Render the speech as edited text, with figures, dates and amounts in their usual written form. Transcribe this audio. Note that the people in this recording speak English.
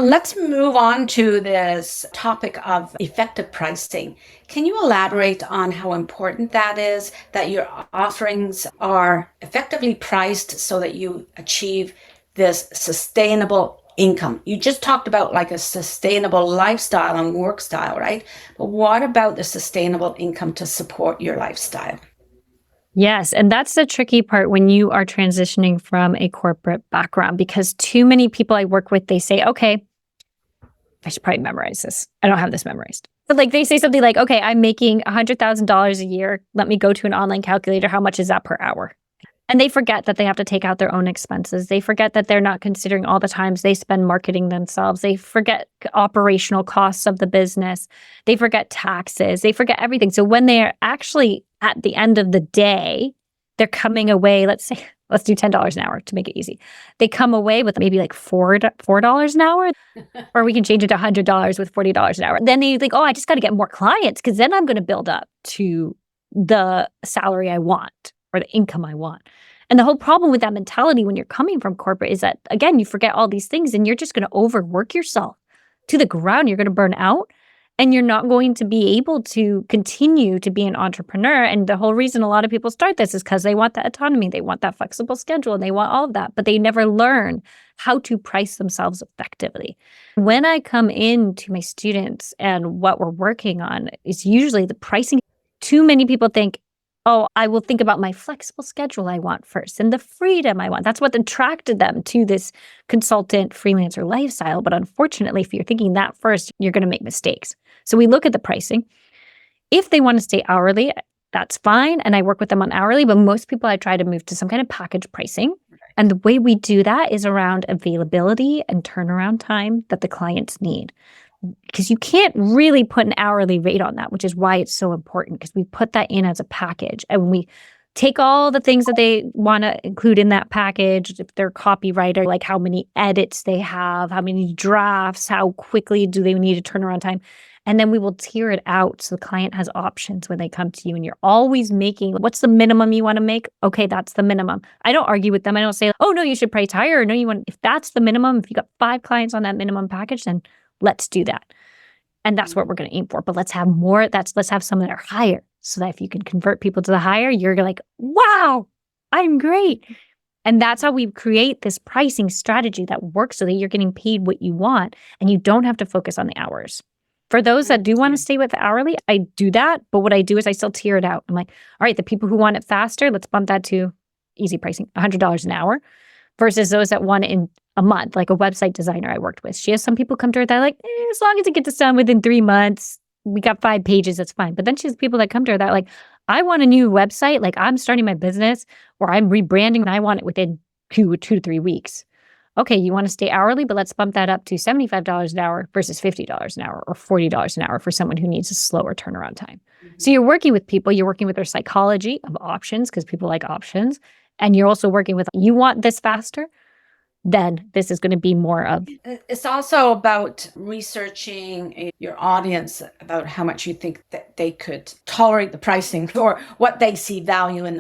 Let's move on to this topic of effective pricing. Can you elaborate on how important that is, that your offerings are effectively priced so that you achieve this sustainable income? You just talked about like a sustainable lifestyle and work style, right? But what about the sustainable income to support your lifestyle? Yes. And that's the tricky part when you are transitioning from a corporate background, because too many people I work with, they say, okay, I should probably memorize this. I don't have this memorized. But like they say something like, okay, I'm making $100,000 a year. Let me go to an online calculator. How much is that per hour? And they forget that they have to take out their own expenses. They forget that they're not considering all the times they spend marketing themselves. They forget operational costs of the business. They forget taxes. They forget everything. So when they're actually at the end of the day, they're coming away, let's do $10 an hour to make it easy. They come away with maybe like $4 an hour, or we can change it to $100 with $40 an hour. Then they think, oh, I just got to get more clients because then I'm going to build up to the salary I want or the income I want. And the whole problem with that mentality when you're coming from corporate is that, again, you forget all these things and you're just going to overwork yourself to the ground. You're going to burn out and you're not going to be able to continue to be an entrepreneur. And the whole reason a lot of people start this is because they want that autonomy. They want that flexible schedule and they want all of that, but they never learn how to price themselves effectively. When I come into my students and what we're working on is usually the pricing. Too many people think, oh, I will think about my flexible schedule I want first and the freedom I want. That's what attracted them to this consultant freelancer lifestyle. But unfortunately, if you're thinking that first, you're going to make mistakes. So we look at the pricing. If they want to stay hourly, that's fine. And I work with them on hourly, but most people I try to move to some kind of package pricing. And the way we do that is around availability and turnaround time that the clients need. Because you can't really put an hourly rate on that, which is why it's so important, because we put that in as a package and we take all the things that they want to include in that package. If they're a copywriter, like how many edits they have, how many drafts, how quickly do they need a turnaround time. And then we will tier it out so the client has options when they come to you, and you're always making, what's the minimum you want to make? Okay, that's the minimum. I don't argue with them. I don't say, oh, no, you should price higher. Or no, if that's the minimum, if you got 5 clients on that minimum package, then let's do that. And that's what we're going to aim for. But let's have more. Let's have some that are higher so that if you can convert people to the higher, you're like, wow, I'm great. And that's how we create this pricing strategy that works so that you're getting paid what you want and you don't have to focus on the hours. For those that do want to stay with hourly, I do that. But what I do is I still tier it out. I'm like, all right, the people who want it faster, let's bump that to easy pricing, $100 an hour, versus those that want it in a month, like a website designer I worked with. She has some people come to her that are like, as long as it gets done within 3 months, we got 5 pages, that's fine. But then she has people that come to her that are like, I want a new website, like I'm starting my business or I'm rebranding and I want it within 2 to 3 weeks. Okay, you want to stay hourly, but let's bump that up to $75 an hour versus $50 an hour or $40 an hour for someone who needs a slower turnaround time. So you're working with people, you're working with their psychology of options because people like options. And you're also working with, you want this faster? Then this is going to be more of. It's also about researching your audience about how much you think that they could tolerate the pricing or what they see value in.